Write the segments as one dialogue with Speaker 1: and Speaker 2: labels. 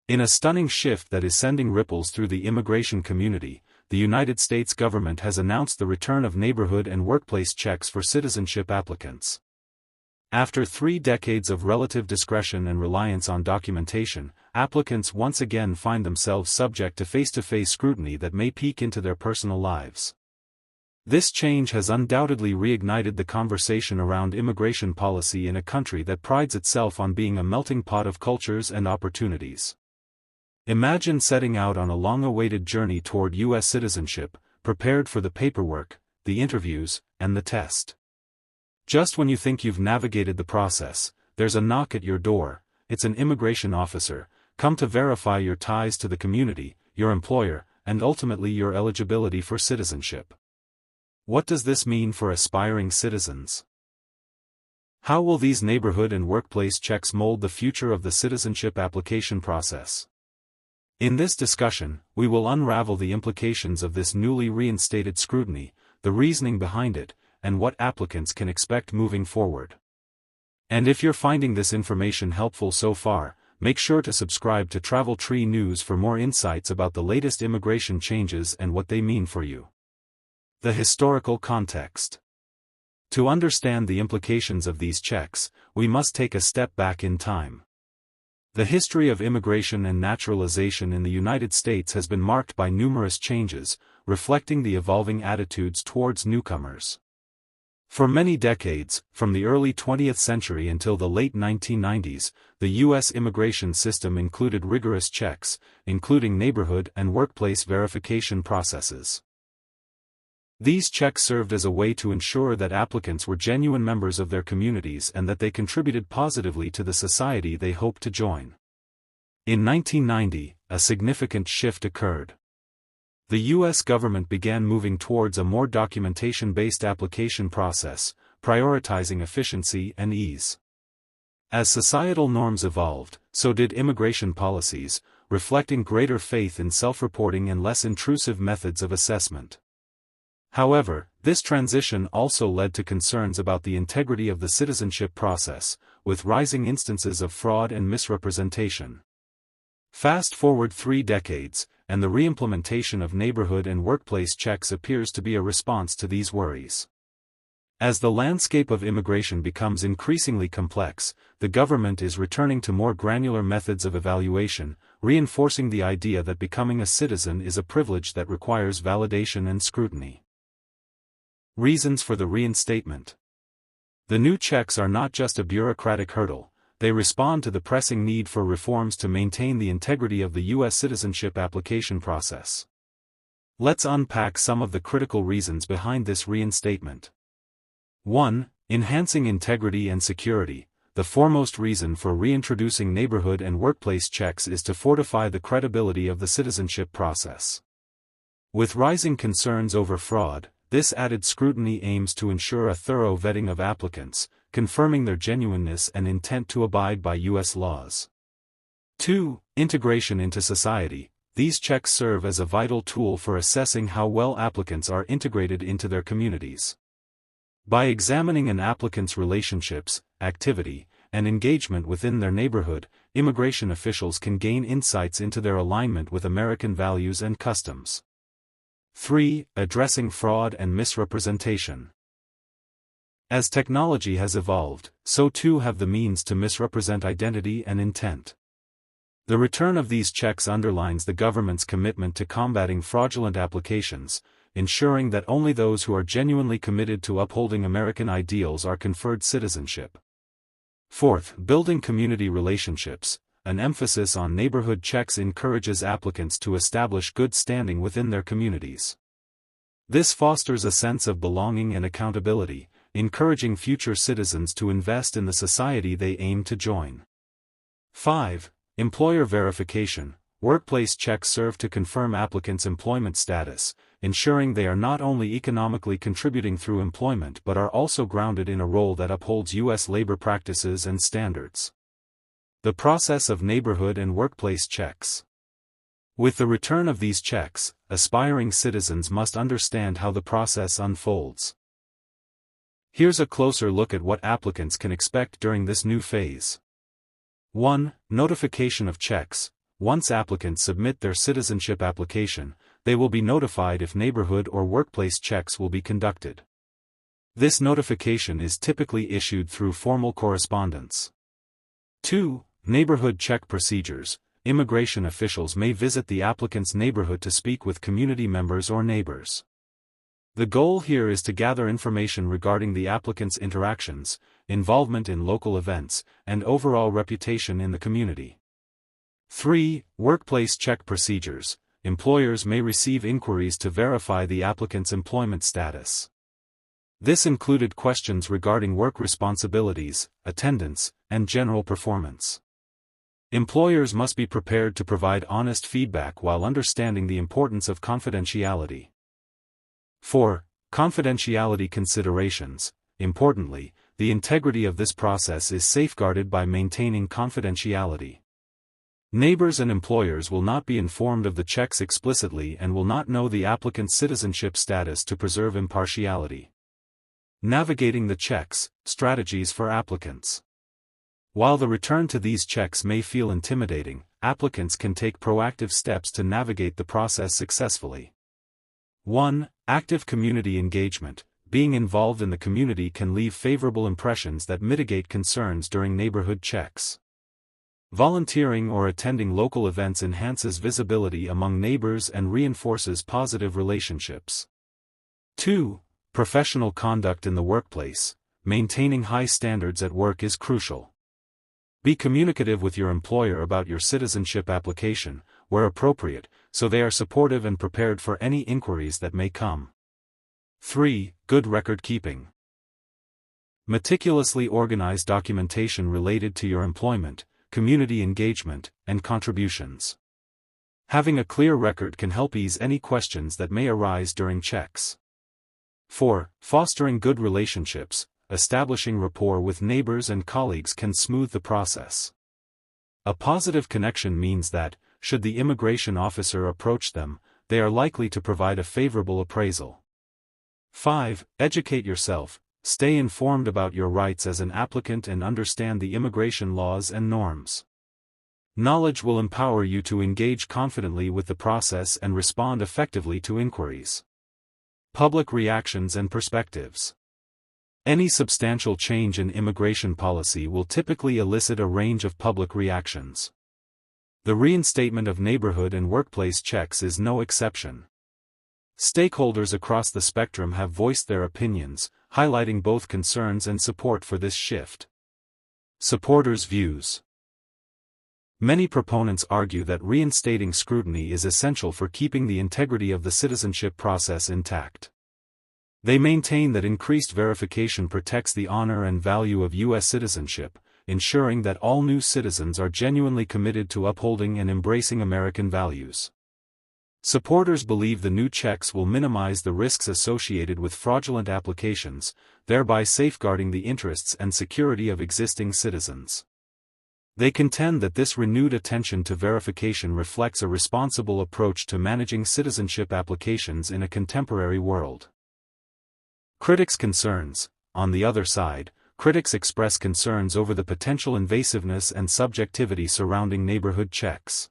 Speaker 1: In a stunning shift that is sending ripples through the immigration community, the United States government has announced the return of neighborhood and workplace checks for citizenship applicants. After 3 decades of relative discretion and reliance on documentation, applicants once again find themselves subject to face-to-face scrutiny that may peek into their personal lives. This change has undoubtedly reignited the conversation around immigration policy in a country that prides itself on being a melting pot of cultures and opportunities. Imagine setting out on a long-awaited journey toward U.S. citizenship, prepared for the paperwork, the interviews, and the test. Just when you think you've navigated the process, there's a knock at your door. It's an immigration officer, come to verify your ties to the community, your employer, and ultimately your eligibility for citizenship. What does this mean for aspiring citizens? How will these neighborhood and workplace checks mold the future of the citizenship application process? In this discussion, we will unravel the implications of this newly reinstated scrutiny, the reasoning behind it, and what applicants can expect moving forward. And if you're finding this information helpful so far, make sure to subscribe to Travel Tree News for more insights about the latest immigration changes and what they mean for you. The historical context. To understand the implications of these checks, we must take a step back in time. The history of immigration and naturalization in the United States has been marked by numerous changes, reflecting the evolving attitudes towards newcomers. For many decades, from the early 20th century until the late 1990s, the U.S. immigration system included rigorous checks, including neighborhood and workplace verification processes. These checks served as a way to ensure that applicants were genuine members of their communities and that they contributed positively to the society they hoped to join. In 1990, a significant shift occurred. The U.S. government began moving towards a more documentation-based application process, prioritizing efficiency and ease. As societal norms evolved, so did immigration policies, reflecting greater faith in self-reporting and less intrusive methods of assessment. However, this transition also led to concerns about the integrity of the citizenship process, with rising instances of fraud and misrepresentation. Fast forward 3 decades, and the reimplementation of neighborhood and workplace checks appears to be a response to these worries. As the landscape of immigration becomes increasingly complex, the government is returning to more granular methods of evaluation, reinforcing the idea that becoming a citizen is a privilege that requires validation and scrutiny. Reasons for the reinstatement. The new checks are not just a bureaucratic hurdle, they respond to the pressing need for reforms to maintain the integrity of the U.S. citizenship application process. Let's unpack some of the critical reasons behind this reinstatement. 1. Enhancing integrity and security. The foremost reason for reintroducing neighborhood and workplace checks is to fortify the credibility of the citizenship process. With rising concerns over fraud, this added scrutiny aims to ensure a thorough vetting of applicants, confirming their genuineness and intent to abide by U.S. laws. 2. Integration into society. These checks serve as a vital tool for assessing how well applicants are integrated into their communities. By examining an applicant's relationships, activity, and engagement within their neighborhood, immigration officials can gain insights into their alignment with American values and customs. 3. Addressing fraud and misrepresentation. As technology has evolved, so too have the means to misrepresent identity and intent. The return of these checks underlines the government's commitment to combating fraudulent applications, ensuring that only those who are genuinely committed to upholding American ideals are conferred citizenship. 4th, building community relationships. An emphasis on neighborhood checks encourages applicants to establish good standing within their communities. This fosters a sense of belonging and accountability, encouraging future citizens to invest in the society they aim to join. 5. Employer verification. Workplace checks serve to confirm applicants' employment status, ensuring they are not only economically contributing through employment but are also grounded in a role that upholds U.S. labor practices and standards. The process of neighborhood and workplace checks. With the return of these checks, aspiring citizens must understand how the process unfolds. Here's a closer look at what applicants can expect during this new phase. 1. Notification of checks. once applicants submit their citizenship application, they will be notified if neighborhood or workplace checks will be conducted. This notification is typically issued through formal correspondence. 2. Neighborhood check procedures. Immigration officials may visit the applicant's neighborhood to speak with community members or neighbors. The goal here is to gather information regarding the applicant's interactions, involvement in local events, and overall reputation in the community. 3. Workplace check procedures. Employers may receive inquiries to verify the applicant's employment status. This included questions regarding work responsibilities, attendance, and general performance. Employers must be prepared to provide honest feedback while understanding the importance of confidentiality. 4. Confidentiality considerations. Importantly, the integrity of this process is safeguarded by maintaining confidentiality. Neighbors and employers will not be informed of the checks explicitly and will not know the applicant's citizenship status to preserve impartiality. Navigating the checks, strategies for applicants. While the return to these checks may feel intimidating, applicants can take proactive steps to navigate the process successfully. 1. Active community engagement. Being involved in the community can leave favorable impressions that mitigate concerns during neighborhood checks. Volunteering or attending local events enhances visibility among neighbors and reinforces positive relationships. 2. Professional conduct in the workplace. Maintaining high standards at work is crucial. Be communicative with your employer about your citizenship application, where appropriate, so they are supportive and prepared for any inquiries that may come. 3. Good record keeping. Meticulously organized documentation related to your employment, community engagement, and contributions. Having a clear record can help ease any questions that may arise during checks. 4. Fostering good relationships. Establishing rapport with neighbors and colleagues can smooth the process. A positive connection means that, should the immigration officer approach them, they are likely to provide a favorable appraisal. 5. Educate yourself. Stay informed about your rights as an applicant and understand the immigration laws and norms. Knowledge will empower you to engage confidently with the process and respond effectively to inquiries. Public reactions and perspectives. Any substantial change in immigration policy will typically elicit a range of public reactions. The reinstatement of neighborhood and workplace checks is no exception. Stakeholders across the spectrum have voiced their opinions, highlighting both concerns and support for this shift. Supporters' views. Many proponents argue that reinstating scrutiny is essential for keeping the integrity of the citizenship process intact. They maintain that increased verification protects the honor and value of U.S. citizenship, ensuring that all new citizens are genuinely committed to upholding and embracing American values. Supporters believe the new checks will minimize the risks associated with fraudulent applications, thereby safeguarding the interests and security of existing citizens. They contend that this renewed attention to verification reflects a responsible approach to managing citizenship applications in a contemporary world. Critics' concerns. On the other side, critics express concerns over the potential invasiveness and subjectivity surrounding neighborhood checks.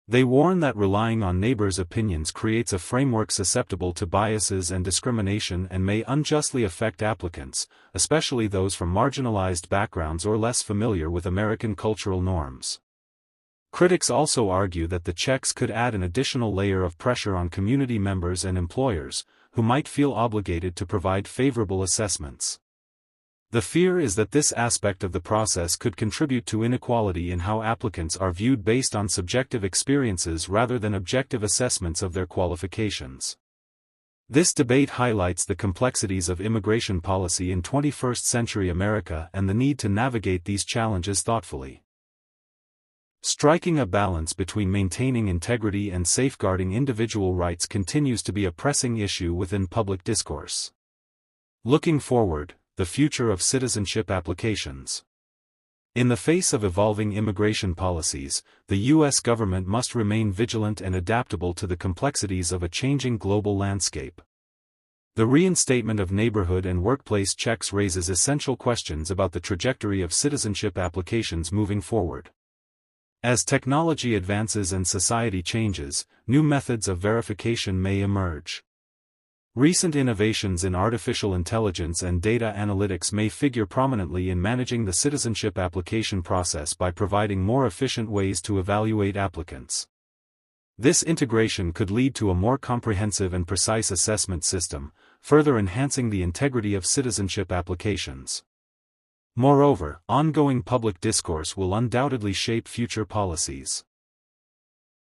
Speaker 1: They warn that relying on neighbors' opinions creates a framework susceptible to biases and discrimination and may unjustly affect applicants, especially those from marginalized backgrounds or less familiar with American cultural norms. Critics also argue that the checks could add an additional layer of pressure on community members and employers, who might feel obligated to provide favorable assessments. The fear is that this aspect of the process could contribute to inequality in how applicants are viewed based on subjective experiences rather than objective assessments of their qualifications. This debate highlights the complexities of immigration policy in 21st century America and the need to navigate these challenges thoughtfully. Striking a balance between maintaining integrity and safeguarding individual rights continues to be a pressing issue within public discourse. Looking forward, the future of citizenship applications. In the face of evolving immigration policies, the U.S. government must remain vigilant and adaptable to the complexities of a changing global landscape. The reinstatement of neighborhood and workplace checks raises essential questions about the trajectory of citizenship applications moving forward. As technology advances and society changes, new methods of verification may emerge. Recent innovations in artificial intelligence and data analytics may figure prominently in managing the citizenship application process by providing more efficient ways to evaluate applicants. This integration could lead to a more comprehensive and precise assessment system, further enhancing the integrity of citizenship applications. Moreover, ongoing public discourse will undoubtedly shape future policies.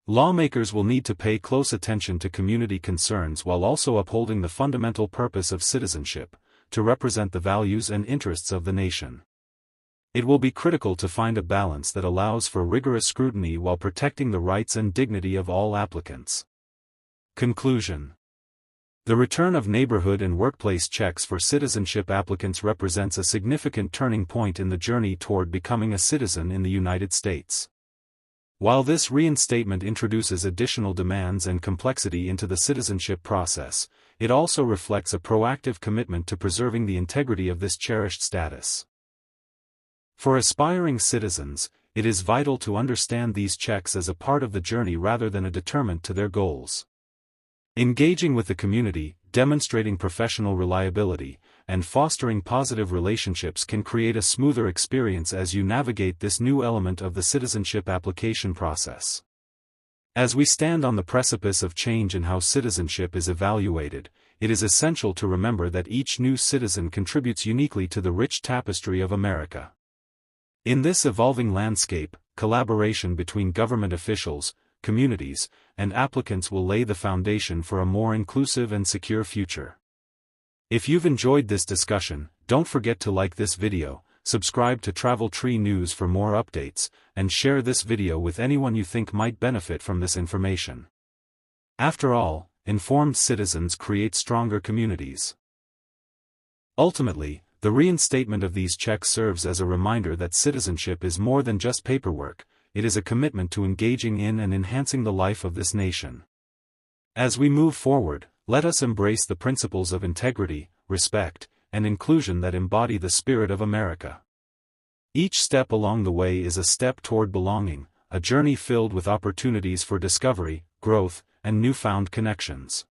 Speaker 1: Lawmakers will need to pay close attention to community concerns while also upholding the fundamental purpose of citizenship, to represent the values and interests of the nation. It will be critical to find a balance that allows for rigorous scrutiny while protecting the rights and dignity of all applicants. Conclusion. The return of neighborhood and workplace checks for citizenship applicants represents a significant turning point in the journey toward becoming a citizen in the United States. While this reinstatement introduces additional demands and complexity into the citizenship process, it also reflects a proactive commitment to preserving the integrity of this cherished status. For aspiring citizens, it is vital to understand these checks as a part of the journey rather than a deterrent to their goals. Engaging with the community, demonstrating professional reliability, and fostering positive relationships can create a smoother experience as you navigate this new element of the citizenship application process. As we stand on the precipice of change in how citizenship is evaluated, it is essential to remember that each new citizen contributes uniquely to the rich tapestry of America. In this evolving landscape, collaboration between government officials, communities, and applicants will lay the foundation for a more inclusive and secure future. If you've enjoyed this discussion, don't forget to like this video, subscribe to Travel Tree News for more updates, and share this video with anyone you think might benefit from this information. After all, informed citizens create stronger communities. Ultimately, the reinstatement of these checks serves as a reminder that citizenship is more than just paperwork. It is a commitment to engaging in and enhancing the life of this nation. As we move forward, let us embrace the principles of integrity, respect, and inclusion that embody the spirit of America. Each step along the way is a step toward belonging, a journey filled with opportunities for discovery, growth, and newfound connections.